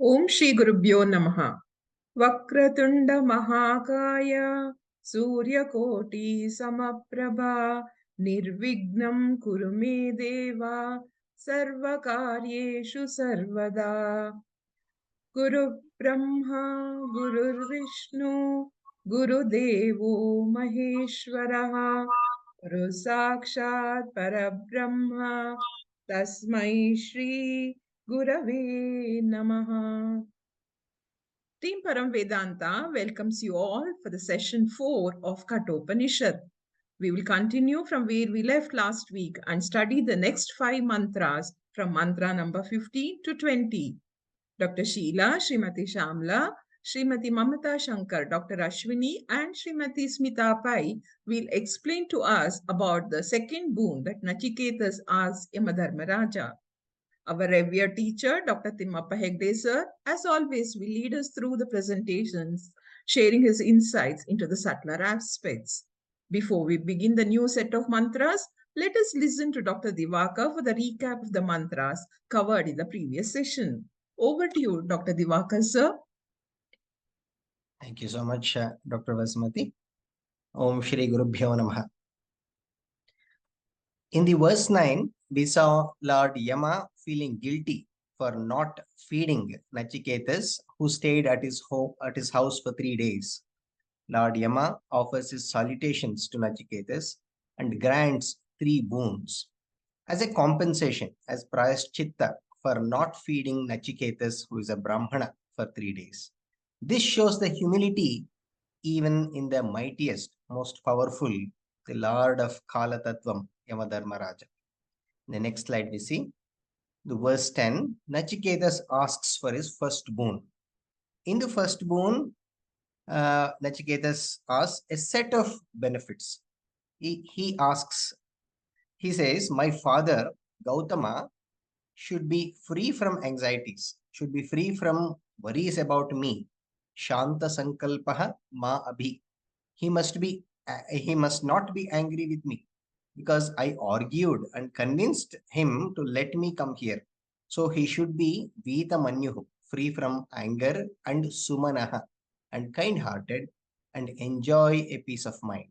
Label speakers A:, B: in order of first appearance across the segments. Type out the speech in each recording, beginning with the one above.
A: Om Shri Gurubhyo Namaha. Vakratunda Mahakaya Surya Koti Samaprabha Nirvignam Kurume Deva Sarvakaryeshu Sarvada. Guru Brahma Guru Vishnu Guru Devo Maheshwaraha Guru Sakshat Parabrahma Tasmai Shri Gurave Namaha. Team Param Vedanta welcomes you all for the session 4 of Kathopanishad. We will continue from where we left last week and study the next 5 mantras from mantra number 15 to 20. Dr. Sheila, Srimati Shamla, Srimati Mamata Shankar, Dr. Ashwini, and Srimati Smita Pai will explain to us about the second boon that Nachiketas asked Yamadharmaraja. Our revered teacher, Dr. Timmappa Hegde sir, as always, will lead us through the presentations, sharing his insights into the subtler aspects. Before we begin the new set of mantras, let us listen to Dr. Divakar for the recap of the mantras covered in the previous session. Over to you, Dr. Divakar sir.
B: Thank you so much, Dr. Vasmati. Om Shri Gurubhyo Namaha. In the verse 9, we saw Lord Yama feeling guilty for not feeding Nachiketas, who stayed at his house for 3 days. Lord Yama offers his salutations to Nachiketas and grants 3 boons as a compensation, as prayaschitta for not feeding Nachiketas, who is a Brahmana, for 3 days. This shows the humility even in the mightiest, most powerful, the Lord of Kala Tattvam, Yamadharmaraja. In the next slide, we see the verse 10. Nachiketas asks for his first boon. In the first boon, Nachiketas asks a set of benefits. He says, my father, Gautama, should be free from anxieties, should be free from worries about me. Shanta Sankalpaha Ma Abhi. He must not be angry with me because I argued and convinced him to let me come here. So he should be Vita Manyuhu, free from anger, and Sumanaha, and kind-hearted, and enjoy a peace of mind.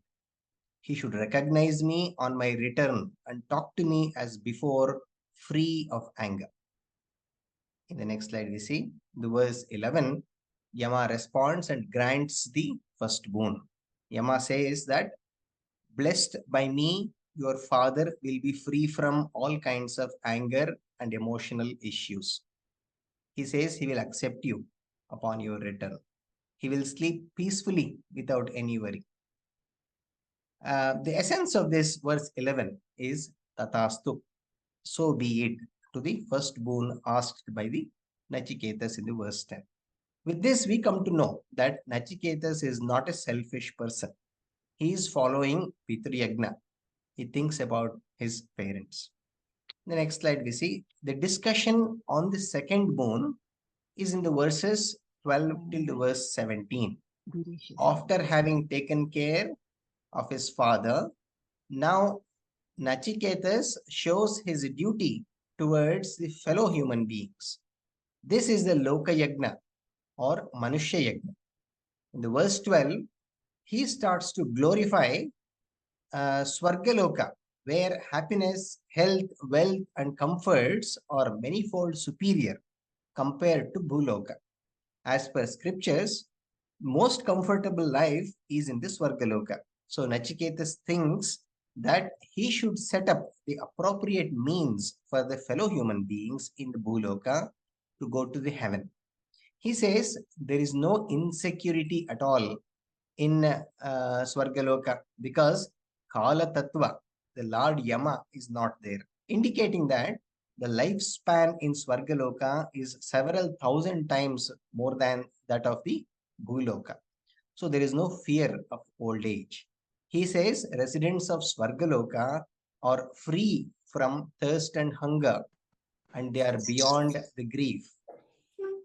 B: He should recognize me on my return and talk to me as before, free of anger. In the next slide, we see the verse 11. Yama responds and grants the first boon. Yama says that, blessed by me, your father will be free from all kinds of anger and emotional issues. He says he will accept you upon your return. He will sleep peacefully without any worry. The essence of this verse 11 is Tatastu, so be it, to the first boon asked by the Nachiketas in the verse 10. With this, we come to know that Nachiketas is not a selfish person. He is following Pitruyagna. He thinks about his parents. The next slide, we see the discussion on the second boon is in the verses 12 till the verse 17. After having taken care of his father, now Nachiketas shows his duty towards the fellow human beings. This is the Loka Yagna or Manushya Yagna. In the verse 12, he starts to glorify Swargaloka, where happiness, health, wealth, and comforts are manifold superior compared to Bhuloka. As per scriptures, most comfortable life is in the Swargaloka. So Nachiketas thinks that he should set up the appropriate means for the fellow human beings in the Bhuloka to go to the heaven. He says there is no insecurity at all in Swargaloka because Kala Tattva, the Lord Yama, is not there, indicating that the lifespan in Swargaloka is several thousand times more than that of the Bhuloka. So there is no fear of old age. He says residents of Swargaloka are free from thirst and hunger, and they are beyond the grief.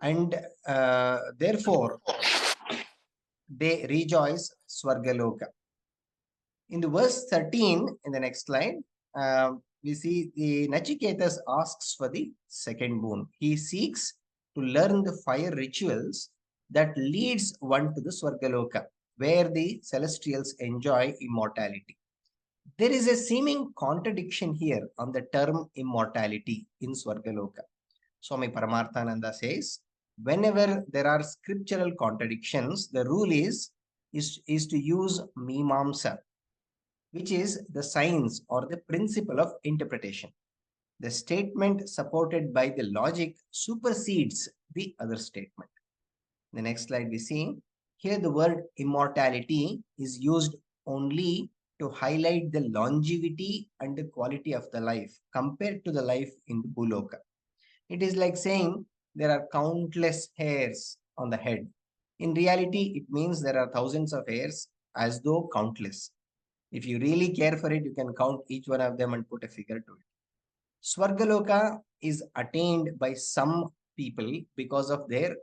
B: And therefore, they rejoice Swargaloka. In the verse 13, in the next slide, we see the Nachiketas asks for the second boon. He seeks to learn the 5 rituals that leads one to the Swargaloka, where the celestials enjoy immortality. There is a seeming contradiction here on the term immortality in Swargaloka. Swami Paramarthananda says, whenever there are scriptural contradictions, the rule is to use Mimamsa, which is the science or the principle of interpretation. The statement supported by the logic supersedes the other statement. The next slide we see, here the word immortality is used only to highlight the longevity and the quality of the life compared to the life in the Bhuloka. It is like saying there are countless hairs on the head. In reality, it means there are thousands of hairs as though countless. If you really care for it, you can count each one of them and put a figure to it. Swargaloka is attained by some people because of their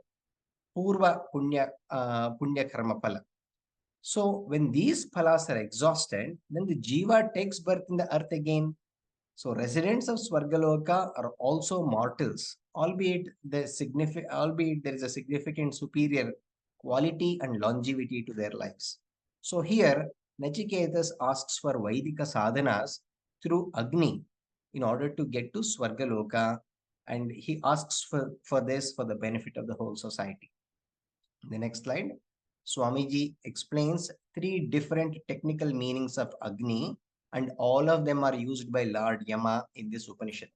B: Purva Punya Karma Phala. So when these phalas are exhausted, then the Jiva takes birth in the earth again. So residents of Swargaloka are also mortals, albeit there is a significant superior quality and longevity to their lives. So here, Nachiketas asks for Vaidika sadhanas through Agni in order to get to Swargaloka, and he asks for this for the benefit of the whole society. The next slide. Swamiji explains 3 different technical meanings of Agni, and all of them are used by Lord Yama in this Upanishad.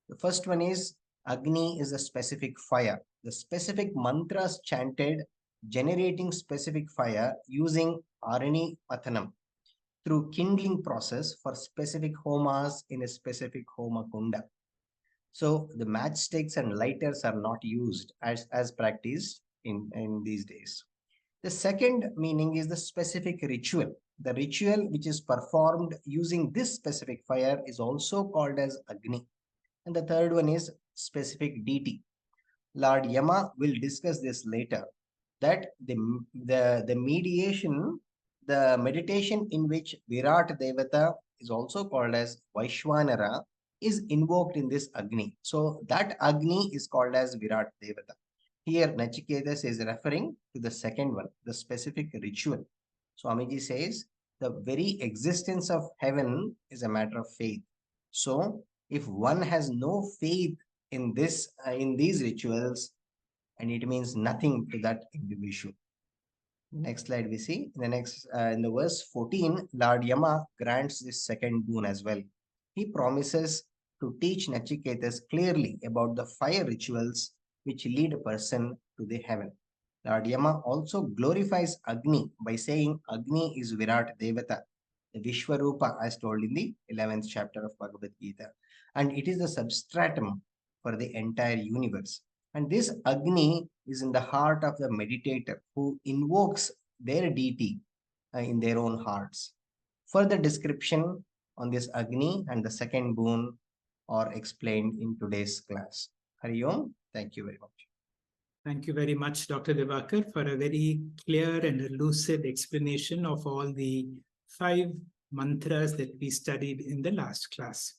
B: The first one is Agni is a specific fire. The specific mantras chanted generating specific fire using Arani Pathanam through kindling process for specific homas in a specific homa kunda. So the matchsticks and lighters are not used as practiced in these days. The second meaning is the specific ritual. The ritual which is performed using this specific fire is also called as Agni. And the third one is specific deity. Lord Yama will discuss this later, that the meditation in which Virat Devata is also called as Vaishwanara is invoked in this Agni. So that Agni is called as Virat Devata. Here, Nachiketas is referring to the second one, the specific ritual. Swamiji says, the very existence of heaven is a matter of faith. So, if one has no faith in these rituals, and it means nothing to that individual. Next slide we see. In the verse 14, Lord Yama grants this second boon as well. He promises to teach Nachiketas clearly about the 5 rituals which lead a person to the heaven. Lord Yama also glorifies Agni by saying Agni is Virat Devata, the Vishwarupa as told in the 11th chapter of Bhagavad Gita. And it is the substratum for the entire universe. And this Agni is in the heart of the meditator who invokes their deity in their own hearts. Further description on this Agni and the second boon are explained in today's class. Hari Om. Thank you very much.
C: Thank you very much, Dr. Divakar, for a very clear and lucid explanation of all the 5 mantras that we studied in the last class.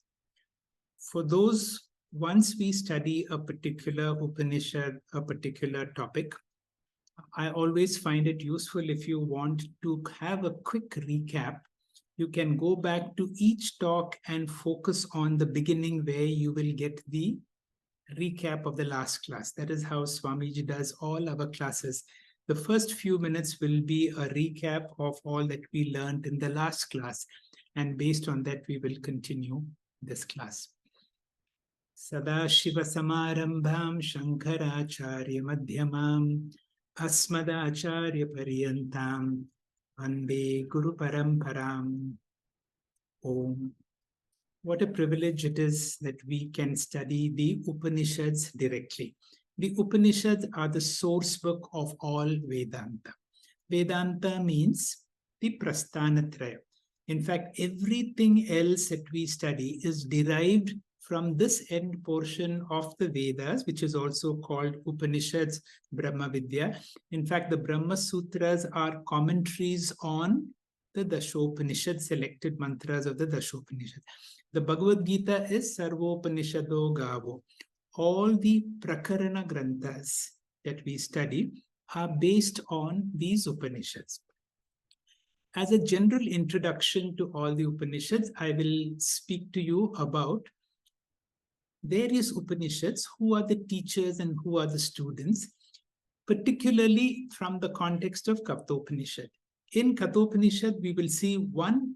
C: For those, once we study a particular Upanishad, a particular topic, I always find it useful if you want to have a quick recap. You can go back to each talk and focus on the beginning where you will get the recap of the last class. That is how Swamiji does all our classes. The first few minutes will be a recap of all that we learned in the last class. And based on that, we will continue this class. Sadashiva Samarambham Shankaracharya Madhyamam Asmadacharya Paryantam Vande Guru Paramparam. Om. What a privilege it is that we can study the Upanishads directly. The Upanishads are the source book of all Vedanta. Vedanta means the Prasthanatraya. In fact, everything else that we study is derived from this end portion of the Vedas, which is also called Upanishads, Brahma Vidya. In fact, the Brahma Sutras are commentaries on the Dashopanishad, selected mantras of the Dashopanishad. The Bhagavad Gita is Sarvopanishado Gavo. all the Prakarana Granthas that we study are based on these Upanishads. As a general introduction to all the Upanishads, I will speak to you about various Upanishads, who are the teachers and who are the students, particularly from the context of Kathopanishad. In Kathopanishad, we will see one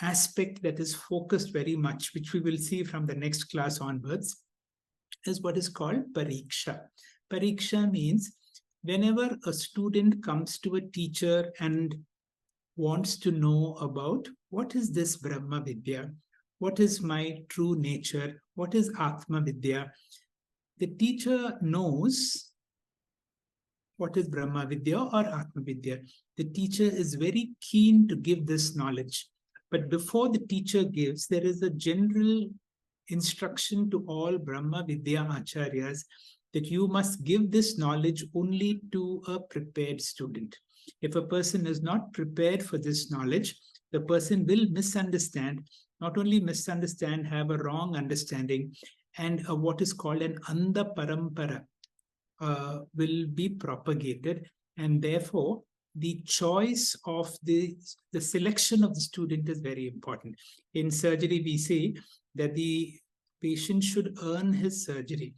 C: aspect that is focused very much, which we will see from the next class onwards, is what is called Pariksha. Pariksha means whenever a student comes to a teacher and wants to know about what is this Brahma Vidya, what is my true nature, what is Atma Vidya, the teacher knows what is Brahma Vidya or Atma Vidya. The teacher is very keen to give this knowledge. But before the teacher gives, there is a general instruction to all Brahma Vidya Acharyas that you must give this knowledge only to a prepared student. If a person is not prepared for this knowledge, the person will misunderstand, not only misunderstand, have a wrong understanding, and what is called an Andha Parampara will be propagated, and therefore the choice of the selection of the student is very important. In surgery, we say that the patient should earn his surgery.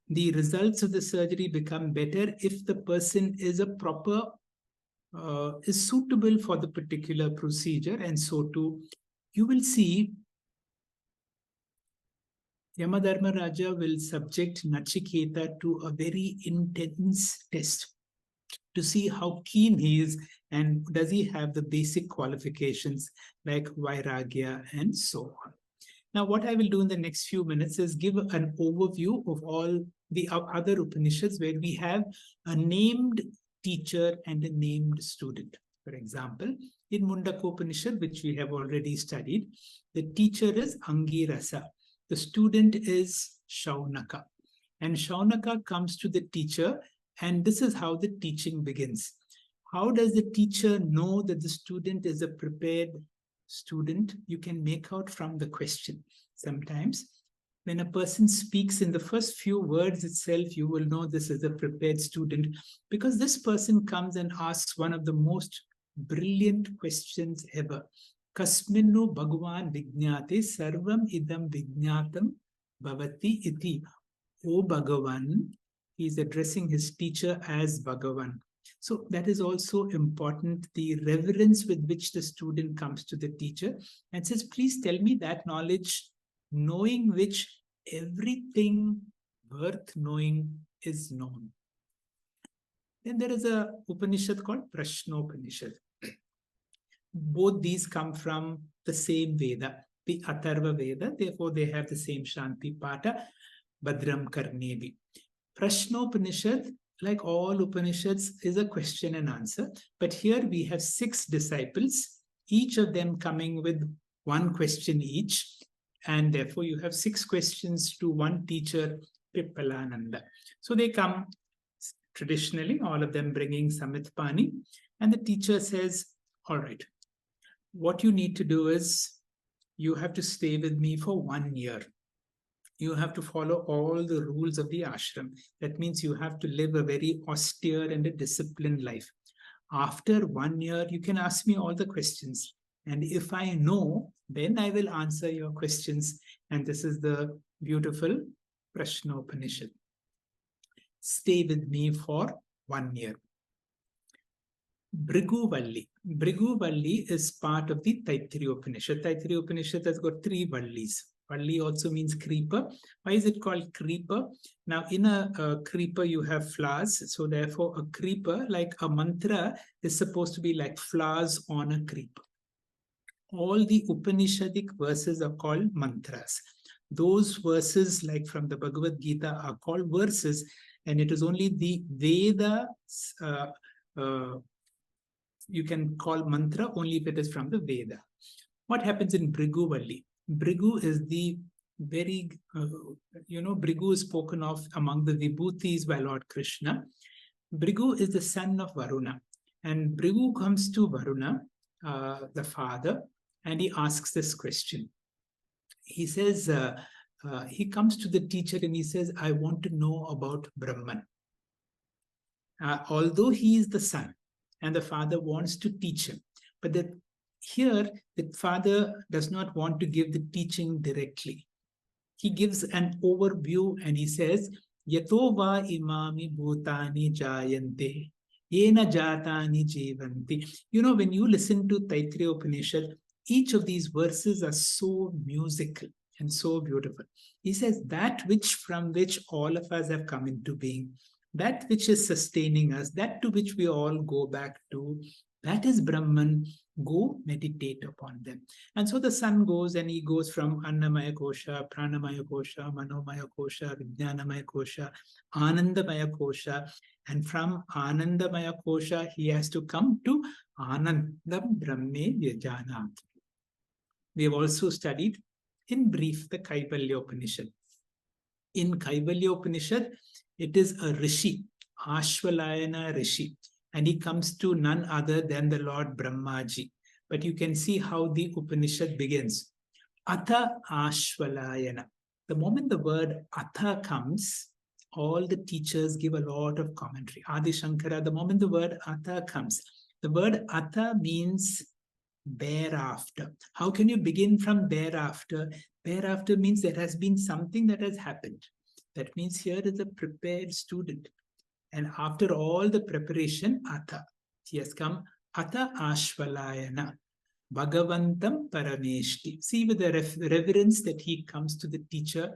C: The results of the surgery become better if the person is is suitable for the particular procedure, and so too you will see Yamadharma Raja will subject Nachiketa to a very intense test to see how keen he is and does he have the basic qualifications like Vairagya and so on. Now, what I will do in the next few minutes is give an overview of all the other Upanishads where we have a named teacher and a named student. For example, in Mundakopanishad, which we have already studied, the teacher is Angirasa. The student is Shaunaka. And Shaunaka comes to the teacher, and this is how the teaching begins. How does the teacher know that the student is a prepared student? You can make out from the question. Sometimes when a person speaks, in the first few words itself, you will know this is a prepared student, because this person comes and asks one of the most brilliant questions ever. Kasminu Bhagavan Vijnate Sarvam Idam Vijnatam Bhavati Iti. O Bhagavan, he is addressing his teacher as Bhagavan. So that is also important, the reverence with which the student comes to the teacher and says, please tell me that knowledge, knowing which everything worth knowing is known. Then there is a Upanishad called Prashnopanishad. Both these come from the same Veda, the Atharva Veda, therefore they have the same Shanti Pata, Badram Karnevi. Prashnopanishad, like all Upanishads, is a question and answer, but here we have 6 disciples, each of them coming with one question each, and therefore you have 6 questions to one teacher, Pippalananda. So they come traditionally, all of them bringing Samit Pani, and the teacher says, all right, what you need to do is you have to stay with me for 1 year. You have to follow all the rules of the ashram. That means you have to live a very austere and a disciplined life. After 1 year, you can ask me all the questions. And if I know, then I will answer your questions. And this is the beautiful Prashnopanishad. Stay with me for 1 year. Bhrigu Valli is part of the Taittiriya Upanishad. Taittiriya Upanishad has got 3 Vallis. Valli also means creeper. Why is it called creeper? Now, in a creeper, you have flowers. So therefore, a creeper, like a mantra, is supposed to be like flowers on a creeper. All the Upanishadic verses are called mantras. Those verses, like from the Bhagavad Gita, are called verses. And it is only the Veda you can call mantra only if it is from the Veda. What happens in Bhrigu Valli? Bhrigu is the very, Bhrigu is spoken of among the Vibhutis by Lord Krishna. Bhrigu is the son of Varuna. And Bhrigu comes to Varuna, the father, and he asks this question. He says, he comes to the teacher and he says, I want to know about Brahman. Although he is the son and the father wants to teach him, but here the father does not want to give the teaching directly. He gives an overview and he says, Yato va imami bhutani jayante, yena jatani jivanti. You know, when you listen to Taittiriya Upanishad, each of these verses are so musical and so beautiful. He says, that which from which all of us have come into being, that which is sustaining us, that to which we all go back to, that is Brahman. Go meditate upon them. And so the son goes and he goes from Annamaya Kosha, Pranamaya Kosha, Manomaya Kosha, Vijnanamaya Kosha, Anandamaya Kosha. And from Anandamaya Kosha, he has to come to Anandam Brahme Vyajanat. We have also studied in brief the Kaivalya Upanishad. In Kaivalya Upanishad, it is a Rishi, Ashvalayana Rishi, and he comes to none other than the Lord Brahmaji. But you can see how the Upanishad begins. Atha Ashvalayana. The moment the word Atha comes, all the teachers give a lot of commentary. Adi Shankara, the moment the word Atha comes, the word Atha means thereafter. How can you begin from thereafter? Thereafter means there has been something that has happened. That means here is a prepared student. And after all the preparation, Atha, he has come, Atha Ashvalayana, Bhagavantam Parameshti. See with the reverence that he comes to the teacher.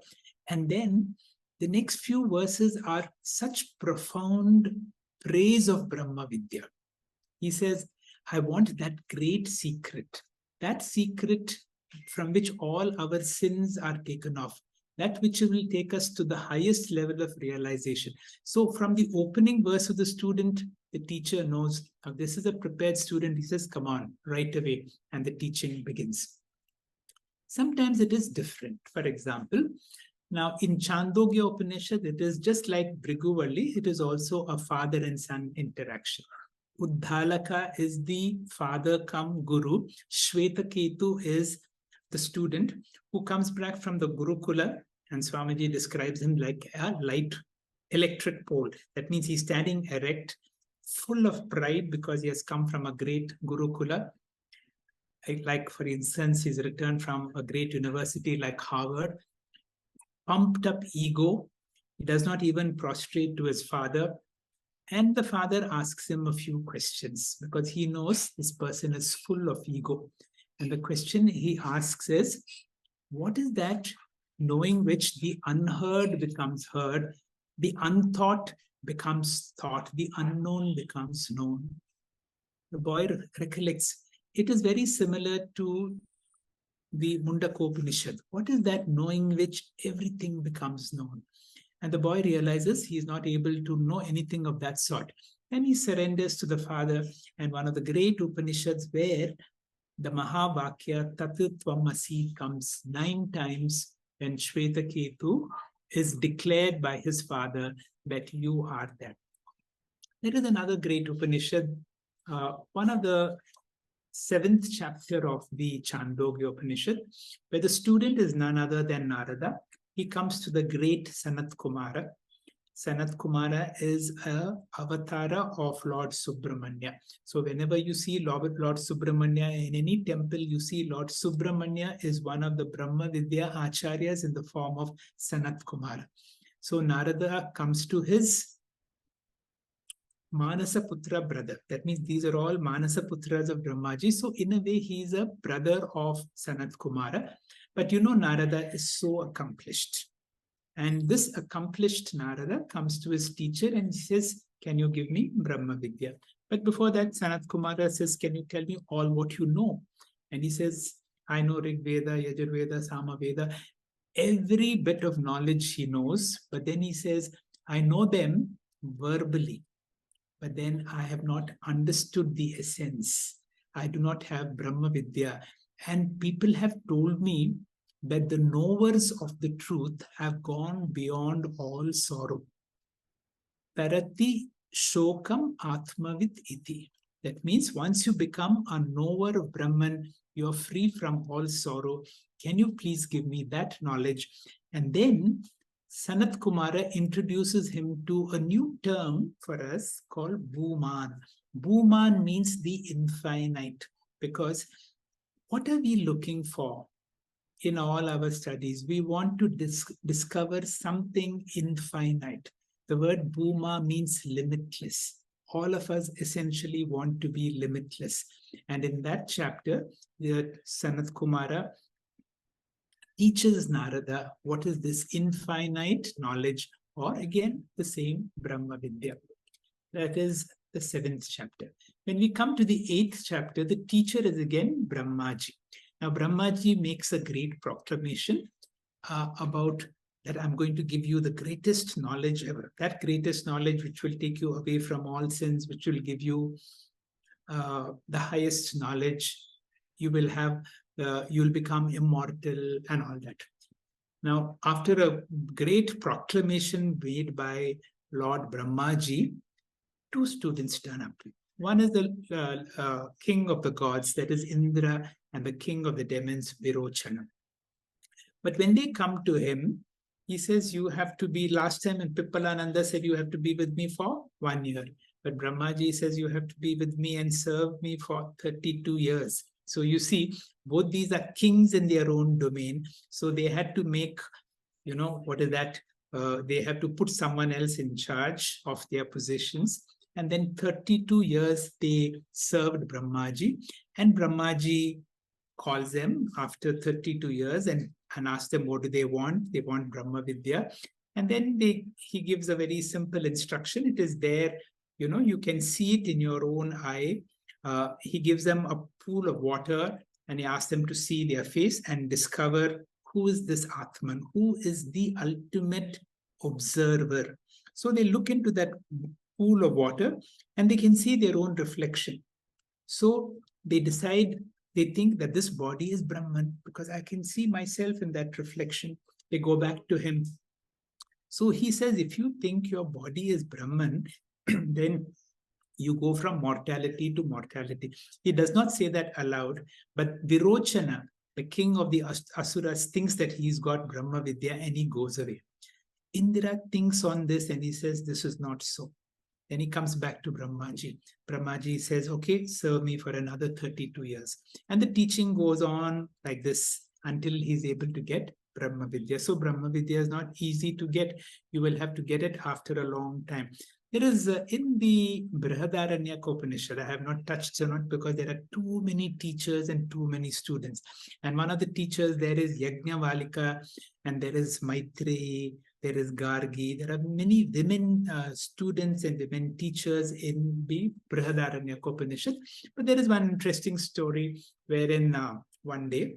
C: And then the next few verses are such profound praise of Brahma Vidya. He says, I want that great secret, that secret from which all our sins are taken off, that which will take us to the highest level of realization. So from the opening verse of the student, the teacher knows, this is a prepared student. He says, come on, right away. And the teaching begins. Sometimes it is different. For example, now in Chandogya Upanishad, it is just like Bhrigu, it is also a father and son interaction. Uddalaka is the father come guru. Shvetaketu is the student who comes back from the Gurukula, and Swamiji describes him like a light electric pole. That means he's standing erect, full of pride because he has come from a great Gurukula. Like, for instance, he's returned from a great university like Harvard. Pumped up ego. He does not even prostrate to his father. And the father asks him a few questions because he knows this person is full of ego. And the question he asks is, what is that knowing which the unheard becomes heard, the unthought becomes thought, the unknown becomes known? The boy recollects, it is very similar to the Mundakopanishad. What is that knowing which everything becomes known? And the boy realizes he is not able to know anything of that sort. And he surrenders to the father. And one of the great Upanishads where the Mahavakya Tattvamasi comes 9 times when Shvetaketu is declared by his father that you are that. There is another great Upanishad, one of the 7th chapter of the Chandogya Upanishad, where the student is none other than Narada. He comes to the great Sanat Kumara. Sanat Kumara is a avatara of Lord Subramanya. So whenever you see Lord Subramanya in any temple, you see Lord Subramanya is one of the Brahma Vidya Acharyas in the form of Sanat Kumara. So Narada comes to his Manasaputra brother. That means these are all Manasaputras of Brahmaji. So in a way, he is a brother of Sanat Kumara. But you know, Narada is so accomplished. And this accomplished Narada comes to his teacher and says, can you give me Brahma Vidya? But before that, Sanat Kumara says, can you tell me all what you know? And he says, I know Rig Veda, Yajurveda, Samaveda, every bit of knowledge he knows. But then he says, I know them verbally, but then I have not understood the essence. I do not have Brahma Vidya. And people have told me that the knowers of the truth have gone beyond all sorrow. Tarati shokam atmavid iti. That means once you become a knower of Brahman, you're free from all sorrow. Can you please give me that knowledge? And then Sanat Kumara introduces him to a new term for us called Bhuman. Bhuman means the infinite, because what are we looking for in all our studies? We want to discover something infinite. The word Bhuma means limitless. All of us essentially want to be limitless. And in that chapter, Sanat Kumara teaches Narada what is this infinite knowledge, or again, the same Brahma Vidya. That is the 7th chapter. When we come to the 8th chapter, the teacher is again Brahmaji. Now, Brahmaji makes a great proclamation about that I'm going to give you the greatest knowledge ever. That greatest knowledge which will take you away from all sins, which will give you the highest knowledge. You will have, you'll become immortal and all that. Now, after a great proclamation made by Lord Brahmaji, 2 students turn up. One is the king of the gods, that is Indra, and the king of the demons, Virochana. But when they come to him, he says, you have to be, last time in Pippalananda said, you have to be with me for 1 year. But Brahmaji says, you have to be with me and serve me for 32 years. So you see, both these are kings in their own domain. So they had to make, what is that? They have to put someone else in charge of their positions. And then 32 years they served Brahmaji. And Brahmaji calls them after 32 years and asks them what do they want. They want Brahma Vidya. And then he gives a very simple instruction. It is there, you can see it in your own eye. He gives them a pool of water and he asks them to see their face and discover who is this Atman, who is the ultimate observer. So they look into that pool of water and they can see their own reflection. So they decide, they think that this body is Brahman because I can see myself in that reflection. They go back to him. So he says, if you think your body is Brahman, then you go from mortality to mortality. He does not say that aloud, but Virochana, the king of the Asuras, thinks that he's got Brahma Vidya and he goes away. Indra thinks on this and he says, this is not so. Then he comes back to Brahmaji. Brahmaji says, okay, serve me for another 32 years. And the teaching goes on like this until he's able to get Brahma Vidya. So Brahma Vidya is not easy to get. You will have to get it after a long time. There is in the Kathopanishad, I have not touched on it because there are too many teachers and too many students. And one of the teachers there is Yajnavalika, and there is Maitreyi, there is Gargi. There are many women students and women teachers in the Kathopanishad. But there is one interesting story wherein one day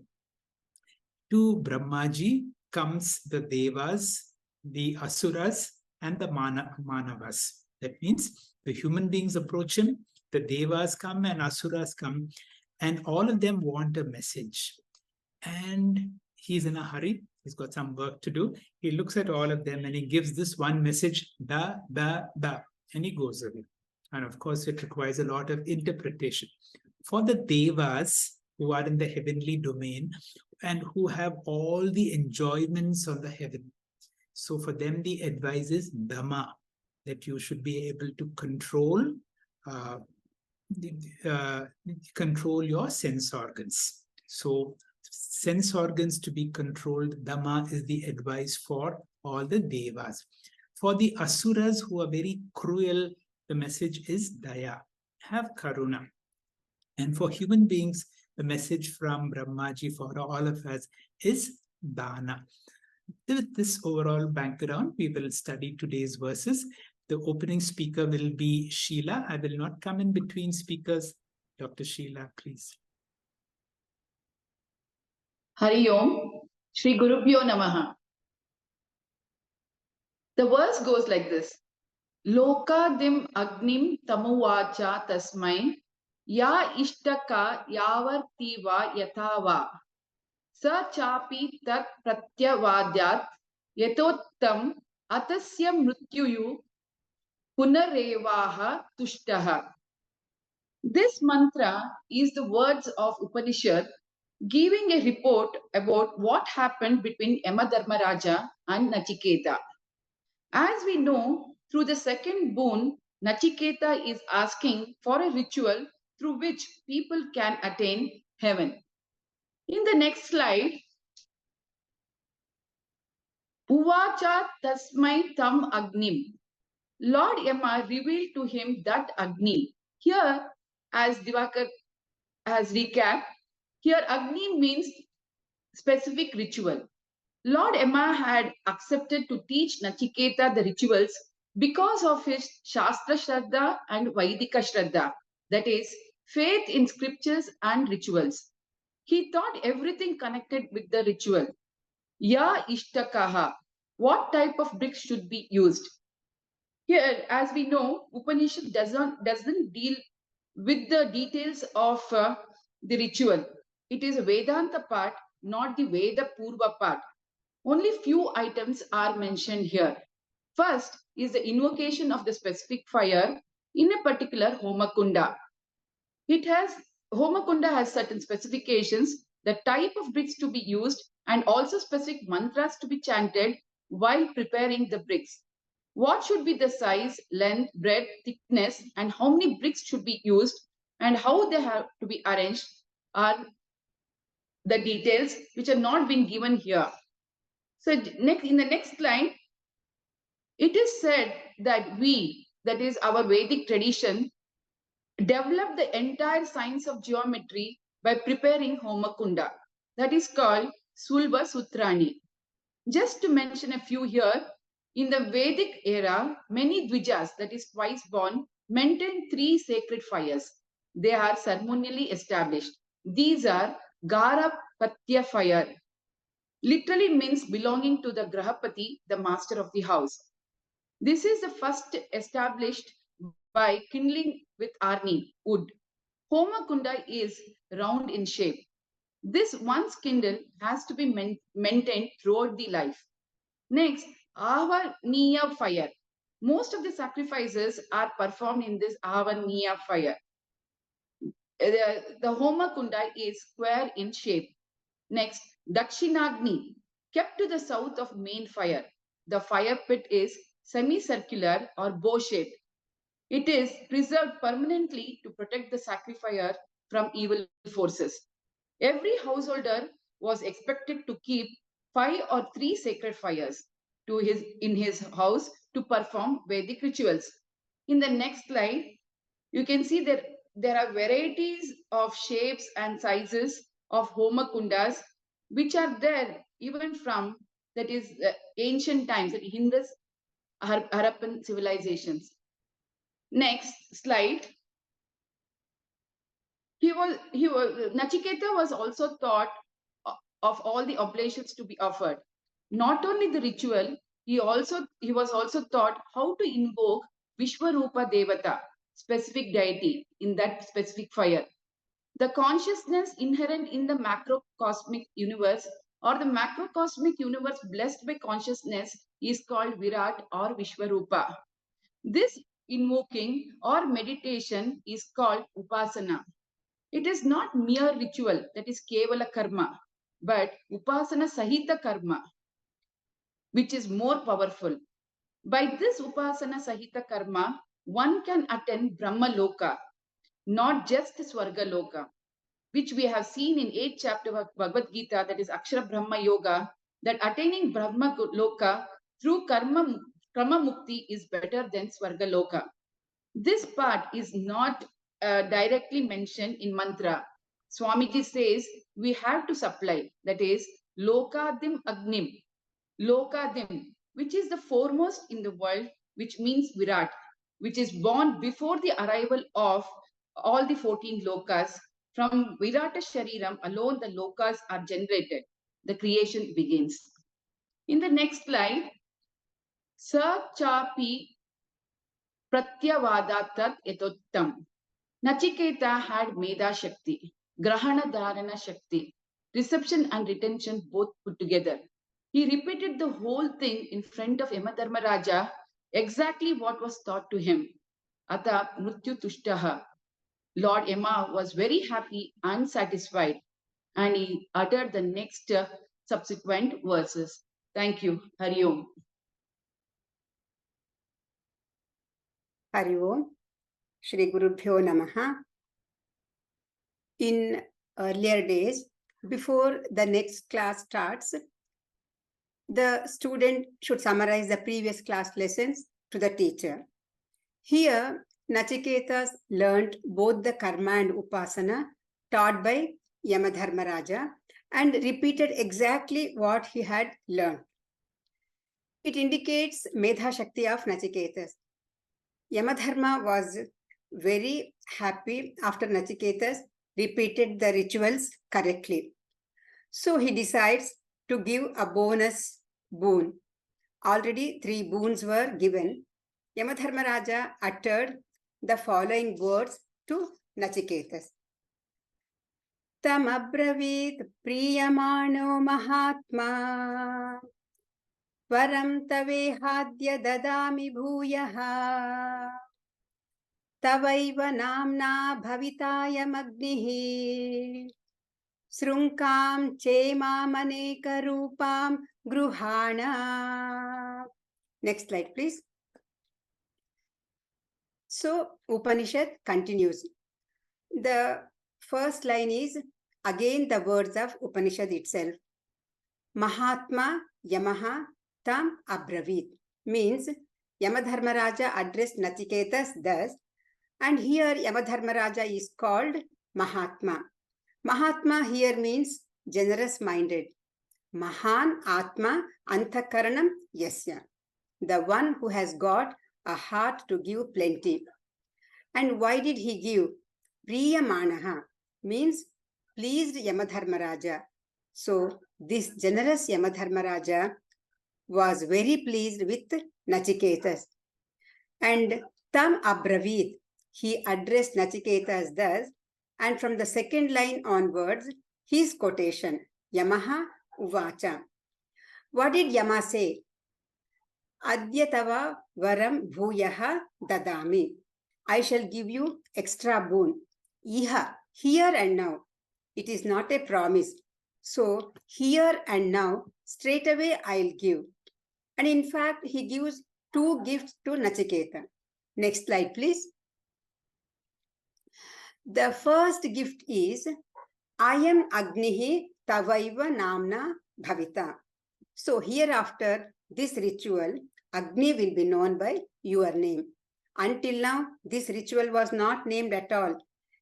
C: to Brahmaji comes the Devas, the Asuras, and the Manavas. That means the human beings approach him, the Devas come and Asuras come, and all of them want a message. And he's in a hurry. He's got some work to do. He looks at all of them and he gives this one message, da, da, da, and he goes away. And of course, it requires a lot of interpretation. For the Devas who are in the heavenly domain and who have all the enjoyments of the heaven, so for them, the advice is Dhamma, that you should be able to control your sense organs. So sense organs to be controlled, Dhamma is the advice for all the Devas. For the Asuras who are very cruel, the message is Daya, have Karuna. And for human beings, the message from Brahmaji for all of us is Dana. With this overall background, we will study today's verses. The opening speaker will be Sheila. I will not come in between speakers. Dr. Sheila, please.
D: Hari Om, Shri Gurubhyo Namaha. The verse goes like this. Lokadim agnim tamuvacha tasmai ya ishtaka yavartiva yatava sa chapi tat pratyavadyat yatottam atasya mrityuyu punarevaha tushtaha. This mantra is the words of Upanishad giving a report about what happened between Yama Dharmaraja and Nachiketa. As we know, through the second boon, Nachiketa is asking for a ritual through which people can attain heaven. In the next slide, Uvacha Tasmai Tam Agnim. Lord Yama revealed to him that Agni. Here, as Divakar has recapped, here Agni means specific ritual. Lord Yama had accepted to teach Nachiketa the rituals because of his Shastra Shraddha and Vaidika Shraddha, that is, faith in scriptures and rituals. He taught everything connected with the ritual. Ya Ishtakaha, what type of bricks should be used? Here, as we know, Upanishad doesn't deal with the details of the ritual. It is a Vedanta part, not the Veda Purva part. Only few items are mentioned here. First is the invocation of the specific fire in a particular Homakunda. Homakunda has certain specifications, the type of bricks to be used, and also specific mantras to be chanted while preparing the bricks. What should be the size, length, breadth, thickness, and how many bricks should be used, and how they have to be arranged are the details which are not being given here. So in the next line, it is said that we, that is our Vedic tradition, developed the entire science of geometry by preparing Homakunda. That is called Sulva Sutrani. Just to mention a few here, in the Vedic era, many Dvijas, that is twice born, maintained three sacred fires. They are ceremonially established. These are Garapatya fire, literally means belonging to the Grahapati, the master of the house. This is the first established by kindling with Arni, wood. Homakunda is round in shape. This once kindled has to be maintained throughout the life. Next, Avaniya fire. Most of the sacrifices are performed in this Avaniya fire. The Homakunda is square in shape. Next, Dakshinagni, kept to the south of main fire. The fire pit is semicircular or bow-shaped. It is preserved permanently to protect the sacrificer from evil forces. Every householder was expected to keep 5 or 3 sacred fires in his house to perform Vedic rituals. In the next slide, you can see that there are varieties of shapes and sizes of Homakundas which are there even from that is ancient times, that Indus Harappan civilizations. Next slide. Nachiketa was also taught of all the oblations to be offered. Not only the ritual, he was also taught how to invoke Vishwarupa Devata, specific deity in that specific fire. The consciousness inherent in the macrocosmic universe or the macrocosmic universe blessed by consciousness is called Virat or Vishwarupa. This invoking or meditation is called Upasana. It is not mere ritual, that is Kevala karma, but Upasana Sahita karma, which is more powerful. By this Upasana Sahita karma, one can attain Brahma Loka, not just Swarga Loka, which we have seen in 8th chapter of Bhagavad Gita, that is Akshara Brahma Yoga, that attaining Brahma Loka through Karma Mukti is better than Swarga Loka. This part is not directly mentioned in mantra. Swamiji says we have to supply, that is Lokadim Agnim, Lokadim, which is the foremost in the world, which means Virat, which is born before the arrival of all the 14 lokas. From Virata Shariram alone, the lokas are generated. The creation begins. In the next slide, Sa Chapi Pratyavadatat Etottam. Nachiketa had Meda Shakti, Grahana Dharana Shakti, reception and retention both put together. He repeated the whole thing in front of Yamadharmaraja, exactly what was taught to him. Ata Mrityu Tushtaha. Lord Yama was very happy and satisfied. and he uttered the next subsequent verses. Thank you. Hari Om.
E: Hari Om. Shri Gurubhyo Namaha. In earlier days, before the next class starts, the student should summarize the previous class lessons to the teacher. Here, Nachiketas learnt both the karma and upasana taught by Yamadharmaraja and repeated exactly what he had learned. It indicates Medha Shakti of Nachiketas. Yamadharma was very happy after Nachiketas repeated the rituals correctly. So he decides to give a bonus boon. Already 3 boons were given. Yamadharmaraja uttered the following words to Nachiketas. Tam abravit priyamano mahatma varam tavehadya dadami bhuyaha tavaiva namna bhavitaya magnihi srunkam chemamaneka rupam gruhana. Next slide, please. So, Upanishad continues. The first line is again the words of Upanishad itself. Mahatma Yamaha Tam Abravit means Yamadharmaraja addressed Nachiketas thus, and here Yamadharmaraja is called Mahatma. Mahatma here means generous-minded. Mahan Atma Antakaranam Yasya, the one who has got a heart to give plenty. And why did he give? Priyamanaha means pleased Yamadharmaraja. So this generous Yamadharmaraja was very pleased with Nachiketas. And Tam Abravit, he addressed Nachiketas thus, and from the second line onwards, his quotation, Yamaha Uvacha. What did Yama say? Adyatava varam bhuyaha dadami. I shall give you extra boon. Iha, here and now. It is not a promise. So, here and now, straight away I'll give. And in fact, he gives 2 gifts to Nachiketa. Next slide, please. The first gift is, I am Agnihi Tavaiva Namna Bhavita. So hereafter, this ritual, Agni will be known by your name. Until now, this ritual was not named at all.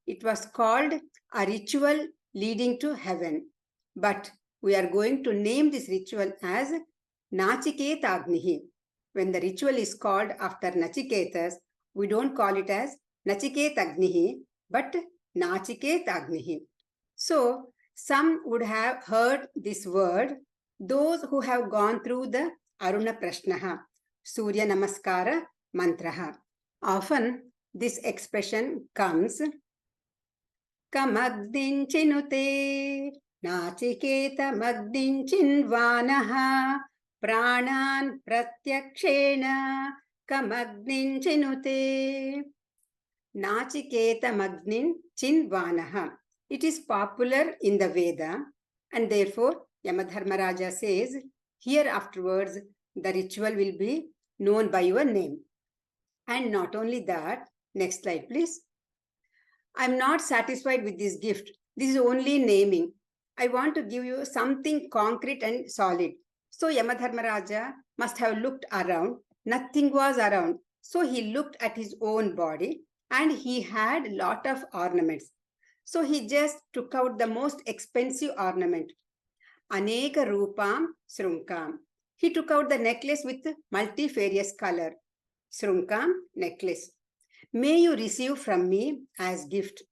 E: It was called a ritual leading to heaven. But we are going to name this ritual as Nachiketa Agnihi. When the ritual is called after Nachiketas, we don't call it as Nachiketa Agnihi, but Nachiketa Agnihi. So, some would have heard this word, those who have gone through the Aruna Prashnaha, Surya Namaskara Mantraha. Often, this expression comes, Kamagdin chinute, Nachiketa magdin chinvanaha, Pranan pratyakshena, Kamagdin chinute. Nachiketa magnin chinvanaha. It is popular in the Veda, and therefore Yamadharmaraja says, here afterwards the ritual will be known by your name. And not only that, next slide please. I am not satisfied with this gift. This is only naming. I want to give you something concrete and solid. So Yamadharmaraja must have looked around. Nothing was around. So he looked at his own body and he had a lot of ornaments. So he just took out the most expensive ornament. Aneka Rupam Srunkam. He took out the necklace with multifarious color. Srunkam, necklace. May you receive from me as gift.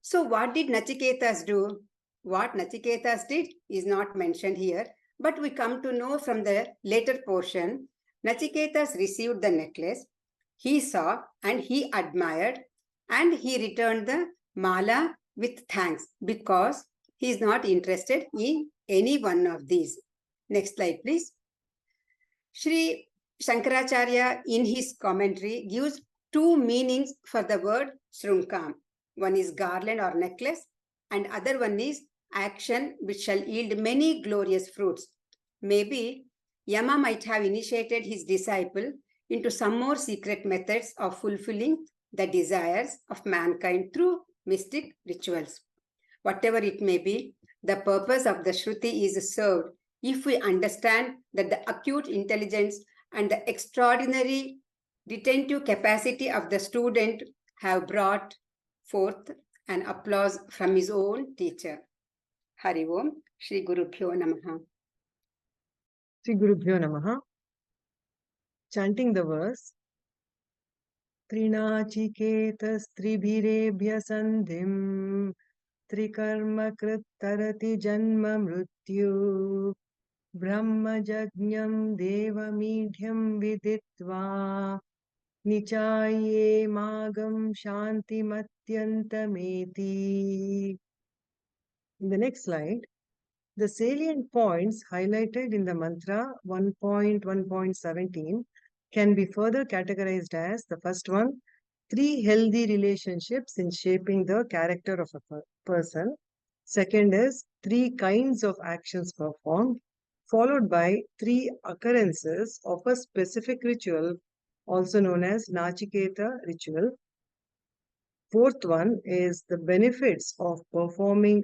E: So what did Nachiketas do? What Nachiketas did is not mentioned here, but we come to know from the later portion, Nachiketas received the necklace. He saw and he admired and he returned the mala with thanks because he is not interested in any one of these. Next slide, please. Sri Shankaracharya in his commentary gives 2 meanings for the word Srunkam. One is garland or necklace and other one is action which shall yield many glorious fruits. Maybe Yama might have initiated his disciple into some more secret methods of fulfilling the desires of mankind through mystic rituals. Whatever it may be, the purpose of the Shruti is served if we understand that the acute intelligence and the extraordinary retentive capacity of the student have brought forth an applause from his own teacher. Hari Om, Shri Guru Bhyo Namaha.
A: Sri Guru Bhyo Namaha. Chanting the verse. Trinachiketasтрibhirebhya sandhim trikarma tarati janma mrityu brahmajajñam devamidhyam viditva nichaye magam shantimatyantameti. In the next slide, the salient points highlighted in the mantra 1.1.17 can be further categorized as the first one, 3 healthy relationships in shaping the character of a person. Second is 3 kinds of actions performed, followed by 3 occurrences of a specific ritual, also known as Nachiketa ritual. Fourth one is the benefits of performing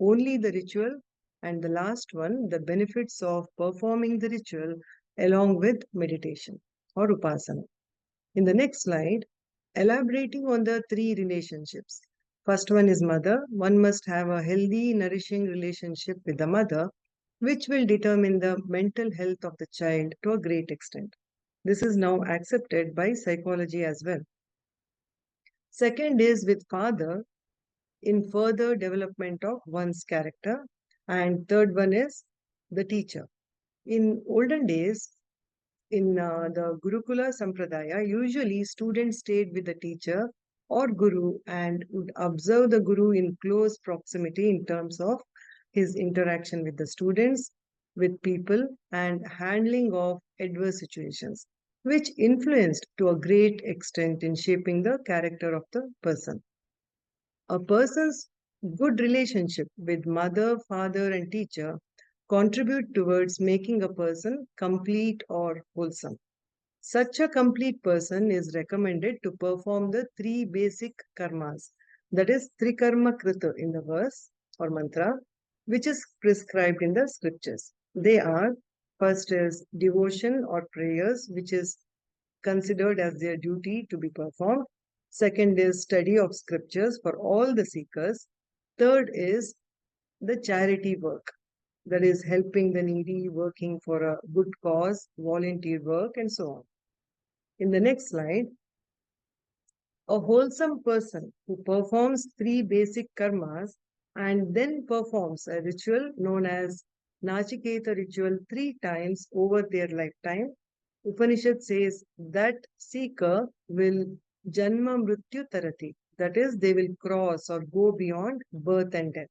A: only the ritual, and the last one, the benefits of performing the ritual along with meditation or upasana. In the next slide, elaborating on the 3 relationships. First one is mother. One must have a healthy, nourishing relationship with the mother, which will determine the mental health of the child to a great extent. This is now accepted by psychology as well. Second is with father in further development of one's character. And third one is the teacher. In olden days, in the Gurukula Sampradaya, usually students stayed with the teacher or guru and would observe the guru in close proximity in terms of his interaction with the students, with people, and handling of adverse situations, which influenced to a great extent in shaping the character of the person. A person's good relationship with mother, father, and teacher contribute towards making a person complete or wholesome. Such a complete person is recommended to perform the 3 basic karmas, that is Trikarma Krita in the verse or mantra, which is prescribed in the scriptures. They are, first is devotion or prayers, which is considered as their duty to be performed. Second is study of scriptures for all the seekers. Third is the charity work, that is helping the needy, working for a good cause, volunteer work, and so on. In the next slide, a wholesome person who performs 3 basic karmas and then performs a ritual known as Nachiketa ritual 3 times over their lifetime. Upanishad says that seeker will janma mrityu tarati, that is, they will cross or go beyond birth and death.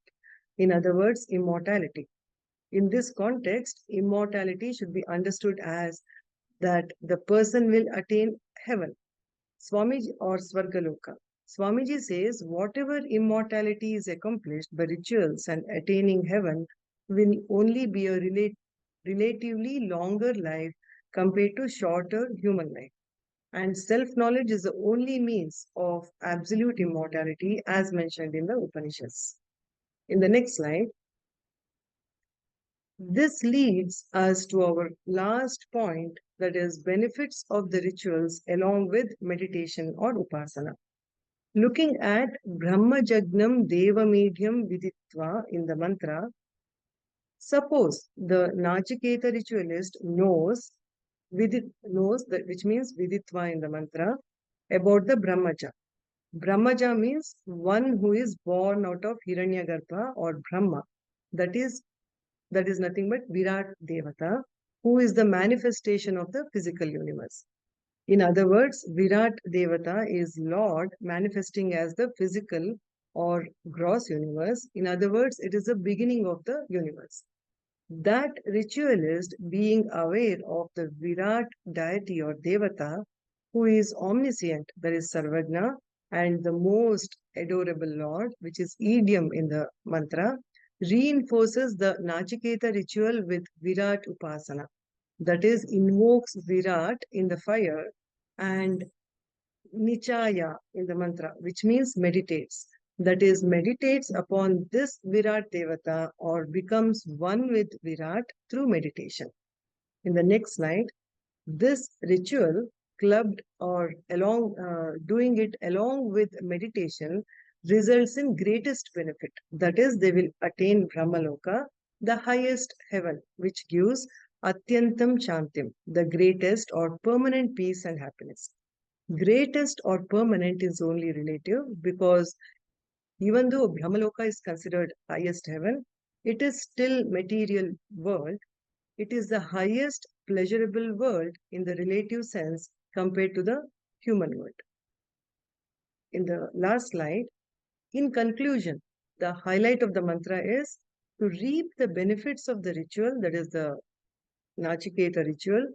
A: In other words, immortality. In this context, immortality should be understood as that the person will attain heaven, Swamiji or Svargaloka. Swamiji says whatever immortality is accomplished by rituals and attaining heaven will only be a relatively longer life compared to shorter human life. And self-knowledge is the only means of absolute immortality as mentioned in the Upanishads. In the next slide, this leads us to our last point, that is benefits of the rituals along with meditation or upasana. Looking at Brahmajagnam Devamediam Viditva in the mantra, suppose the Nachiketa ritualist knows that, which means Viditva in the mantra, about the Brahmaja. Brahmaja means one who is born out of Hiranyagarbha or Brahma. That is nothing but Virat Devata, who is the manifestation of the physical universe. In other words, Virat Devata is Lord manifesting as the physical or gross universe. In other words, it is the beginning of the universe. That ritualist, being aware of the Virat deity or Devata, who is omniscient, that is Sarvajna, and the most adorable Lord, which is idiom in the mantra,
F: reinforces the Nachiketa ritual with Virat Upasana. That is, invokes Virat in the fire and Nichaya in the mantra, which means meditates. That is, meditates upon this Virat Devata or becomes one with Virat through meditation. In the next slide, this ritual, clubbed or doing it along with meditation, results in greatest benefit. That is, they will attain Brahmaloka, the highest heaven, which gives Atyantam Shantim, the greatest or permanent peace and happiness. Greatest or permanent is only relative, because even though Brahmaloka is considered highest heaven, it is still material world. It is the highest pleasurable world in the relative sense compared to the human world. In the last slide, in conclusion, the highlight of the mantra is to reap the benefits of the ritual, that is the Nachiketa ritual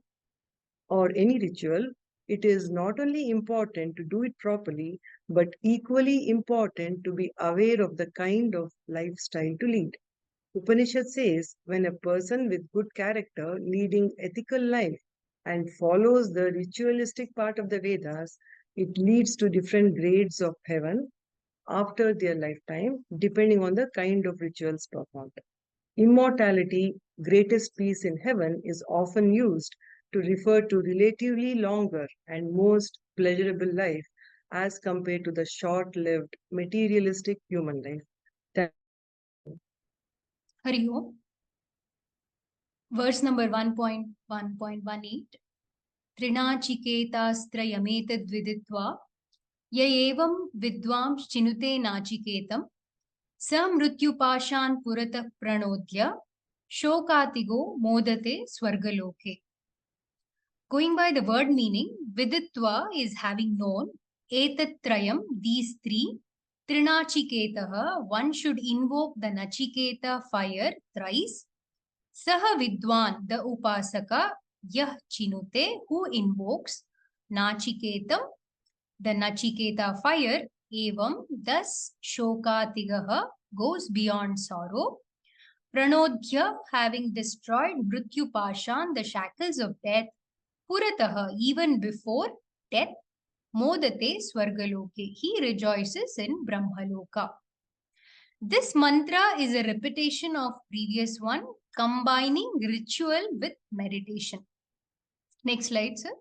F: or any ritual. It is not only important to do it properly, but equally important to be aware of the kind of lifestyle to lead. Upanishad says, when a person with good character leading ethical life and follows the ritualistic part of the Vedas, it leads to different grades of heaven after their lifetime, depending on the kind of rituals performed. Immortality, greatest peace in heaven, is often used to refer to relatively longer and most pleasurable life as compared to the short-lived materialistic human life.
G: Hari Om. Verse number 1.1.18. Trinachiketasत्रयमेतद् viditva य एवं विद्वांस चिनुते नाचिकेतम स मृत्युपाशान् पुरतः प्रणोद्य shokatigo modate swargaloke. Going by the word meaning, viditva is having known, etatrayam, these three, trinachiketaha, one should invoke the Nachiketa fire thrice, saha vidwan, the upasaka, yah chinute, who invokes Nachiketam, the Nachiketa fire, evam, thus shokatigaha, goes beyond sorrow, pranodhya, having destroyed mrityu pashan, the shackles of death, purataha, even before death, modate swargaloke, he rejoices in Brahmaloka. This mantra is a repetition of previous one, combining ritual with meditation. Next slide, sir.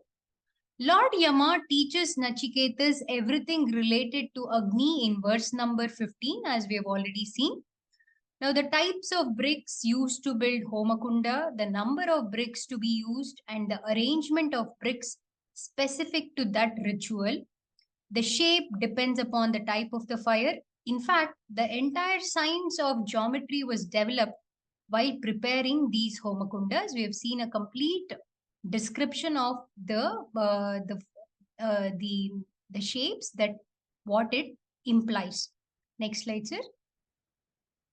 G: Lord Yama teaches Nachiketas everything related to Agni in verse number 15, as we have already seen. Now, the types of bricks used to build Homakunda, the number of bricks to be used, and the arrangement of bricks specific to that ritual. The shape depends upon the type of the fire. In fact, the entire science of geometry was developed while preparing these Homakundas. We have seen a complete description of the shapes, that what it implies. Next slide, sir.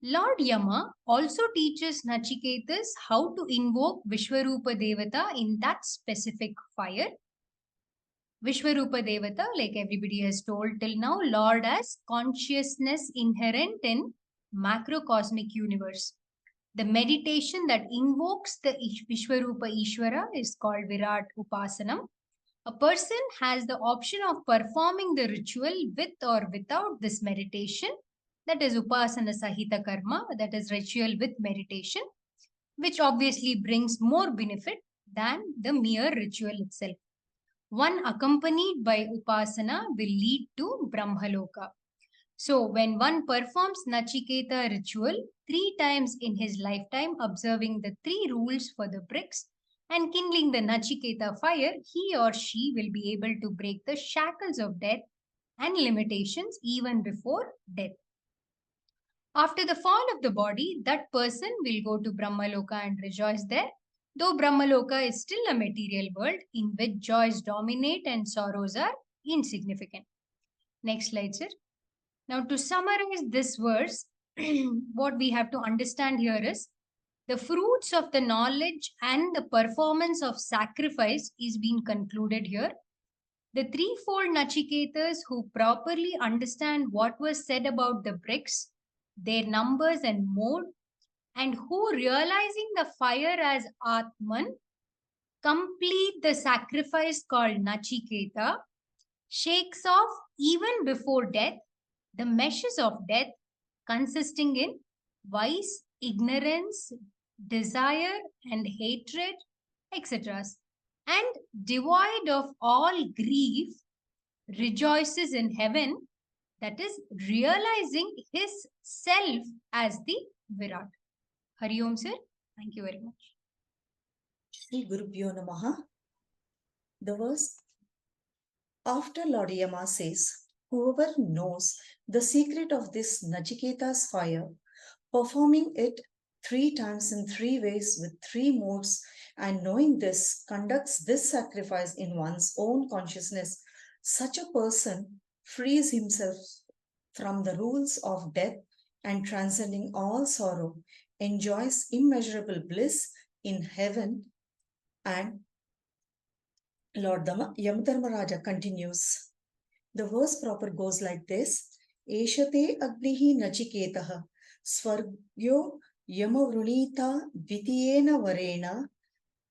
G: Lord Yama also teaches Nachiketas how to invoke Vishwarupa Devata in that specific fire. Vishwarupa Devata, like everybody has told till now, Lord as consciousness inherent in macrocosmic universe. The meditation that invokes the Vishwarupa Ishvara is called Virat Upasanam. A person has the option of performing the ritual with or without this meditation, that is Upasana Sahita Karma, that is ritual with meditation, which obviously brings more benefit than the mere ritual itself. One accompanied by Upasana will lead to Brahmaloka. So when one performs Nachiketa ritual 3 times in his lifetime, observing the 3 rules for the bricks and kindling the Nachiketa fire, he or she will be able to break the shackles of death and limitations even before death. After the fall of the body, that person will go to Brahmaloka and rejoice there, though Brahmaloka is still a material world in which joys dominate and sorrows are insignificant. Next slide, sir. Now, to summarize this verse, what we have to understand here is the fruits of the knowledge and the performance of sacrifice is being concluded here. The threefold Nachiketas who properly understand what was said about the bricks, their numbers and mode, and who, realizing the fire as Atman, complete the sacrifice called Nachiketa, shakes off even before death the meshes of death consisting in vice, ignorance, desire, and hatred, etc., and devoid of all grief, rejoices in heaven, that is, realizing his self as the Virat. Hari Om, sir. Thank you very much.
H: Shri Gurubhyo Namaha. The verse after Lord Yama says, whoever knows the secret of this Nachiketa's fire, performing it 3 times in 3 ways with 3 modes, and knowing this, conducts this sacrifice in one's own consciousness, such a person frees himself from the rules of death and transcending all sorrow, enjoys immeasurable bliss in heaven. And Lord Yamadharmaraja continues. The verse proper goes like this. Eshate agnihi nachiketaha swargyo yamavrunita dvitiyena varena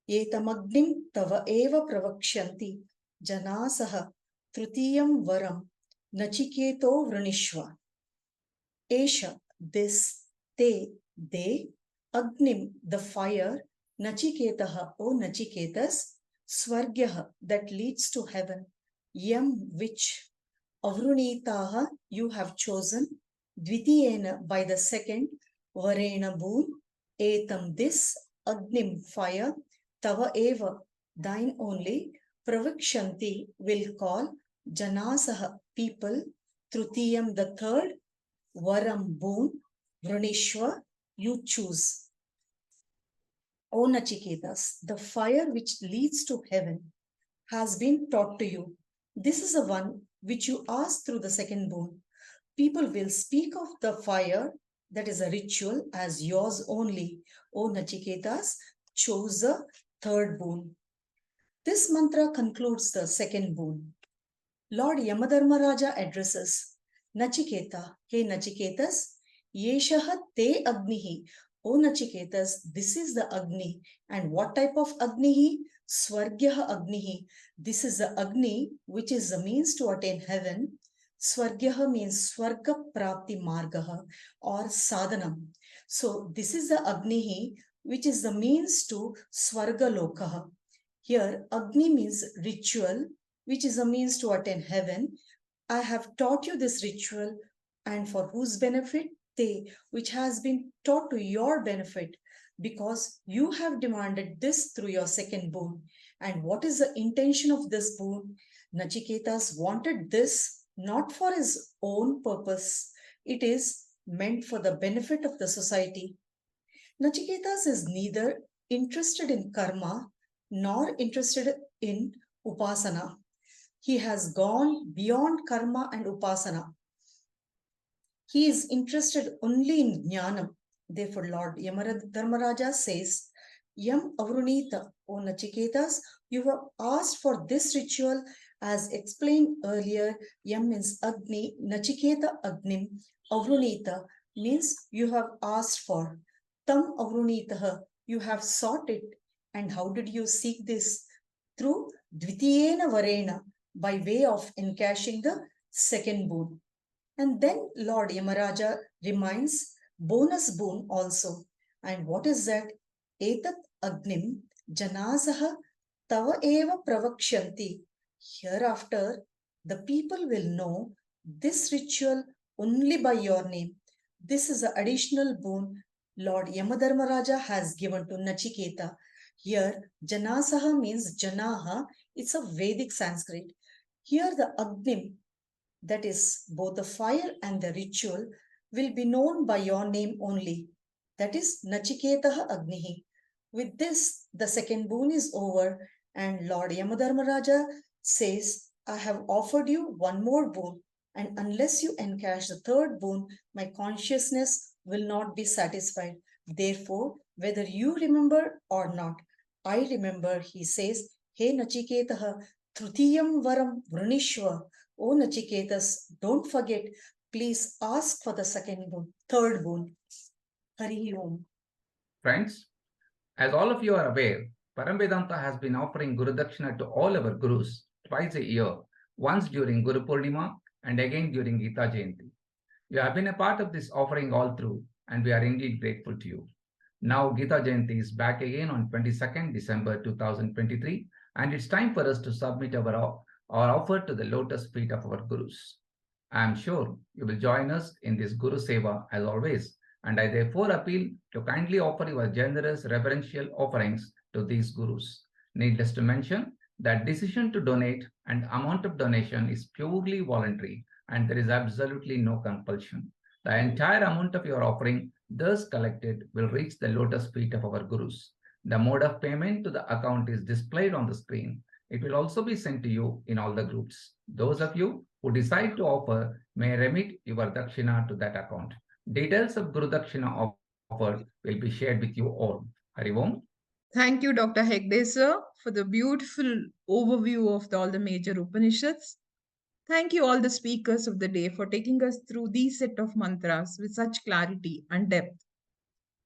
H: etamagnim tava eva pravakshanti janasaha trutiyam varam nachiketo vrunishva. Esha, this, they, agnim, the fire, nachiketaha, O Nachiketas, swargyaha, that leads to heaven, yam, which, avrunitaha, you have chosen, dvitiyena, by the second, varena, boon, etam, this, agnim, fire, tava eva, thine only, pravakshanti, will call, janasaha, people, trutiyam, the third, varam, boon, vrunishwa, you choose. O Nachiketas, the fire which leads to heaven has been taught to you. This is the one which you ask through the second boon. People will speak of the fire, that is a ritual, as yours only. O Nachiketas, chose the third boon. This mantra concludes the second boon. Lord Yamadharmaraja addresses Nachiketa, hey Nachiketas, Yeshaha te agnihi. O Nachiketas, this is the Agni. And what type of Agnihi? Swargyaha Agnihi. This is the Agni which is the means to attain heaven. Swargyaha means Swarga Prapti Margaha or Sadhanam. So this is the Agnihi which is the means to Swarga Lokaha. Here Agni means ritual, which is a means to attain heaven. I have taught you this ritual, and for whose benefit? They, which has been taught to your benefit, because you have demanded this through your second boon. And what is the intention of this boon? Nachiketas wanted this not for his own purpose. It is meant for the benefit of the society. Nachiketas is neither interested in karma nor interested in upasana. He has gone beyond karma and upasana. He is interested only in jnanam. Therefore, Lord Yamadharmaraja says, Yam avrunita, O Nachiketas, you have asked for this ritual as explained earlier. Yam means Agni, Nachiketa Agnim, avrunita means you have asked for. Tam avrunitaha, you have sought it. And how did you seek this? Through dvitiyena varena, by way of encashing the second boon. And then Lord Yamaraja reminds bonus boon also. And what is that? Etat agnim janasaha tava eva pravakshanti. Hereafter, the people will know this ritual only by your name. This is the additional boon Lord Yamadharmaraja has given to Nachiketa. Here, janasaha means janaha. It's a Vedic Sanskrit. Here, the agnim, that is both the fire and the ritual, will be known by your name only. That is Nachiketaha Agnihi. With this, the second boon is over, and Lord Yamadharmaraja says, I have offered you one more boon, and unless you encash the third boon, my consciousness will not be satisfied. Therefore, whether you remember or not, I remember, he says, Hey Nachiketaha, Trutiyam Varam Vrunishva. O Nachiketas, don't forget, please ask for the second boon, third boon. Hari Om.
I: Friends, as all of you are aware, Paramvedanta has been offering Guru Dakshina to all our Gurus twice a year, once during Guru Purnima and again during Gita Jayanti. You have been a part of this offering all through, and we are indeed grateful to you. Now Gita Jayanti is back again on 22nd December 2023, and it's time for us to submit our offer to the lotus feet of our Gurus. I am sure you will join us in this Guru Seva as always, and I therefore appeal to kindly offer your generous reverential offerings to these Gurus. Needless to mention, that decision to donate and amount of donation is purely voluntary and there is absolutely no compulsion. The entire amount of your offering thus collected will reach the lotus feet of our Gurus. The mode of payment to the account is displayed on the screen. It will also be sent to you in all the groups. Those of you who decide to offer may remit your Dakshina to that account. Details of Guru Dakshina offered will be shared with you all. Hari Om.
A: Thank you, Dr. Hegde sir, for the beautiful overview of all the major Upanishads. Thank you all the speakers of the day for taking us through these set of mantras with such clarity and depth.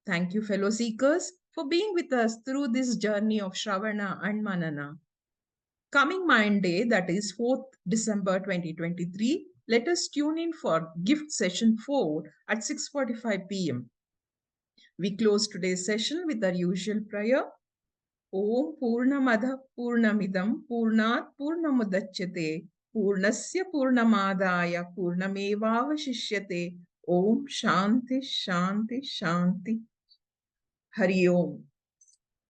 A: Thank you, fellow seekers, for being with us through this journey of Shravana and Manana. Coming Monday, that is 4th December 2023, let us tune in for gift session 4 at 6:45 p.m. We close today's session with our usual prayer. Om Purnamada Purnamidam Purnat Purnamudachyate Purnasya Purnamadaya Purnamevavashishyate. Om Shanti Shanti Shanti. Hari Om.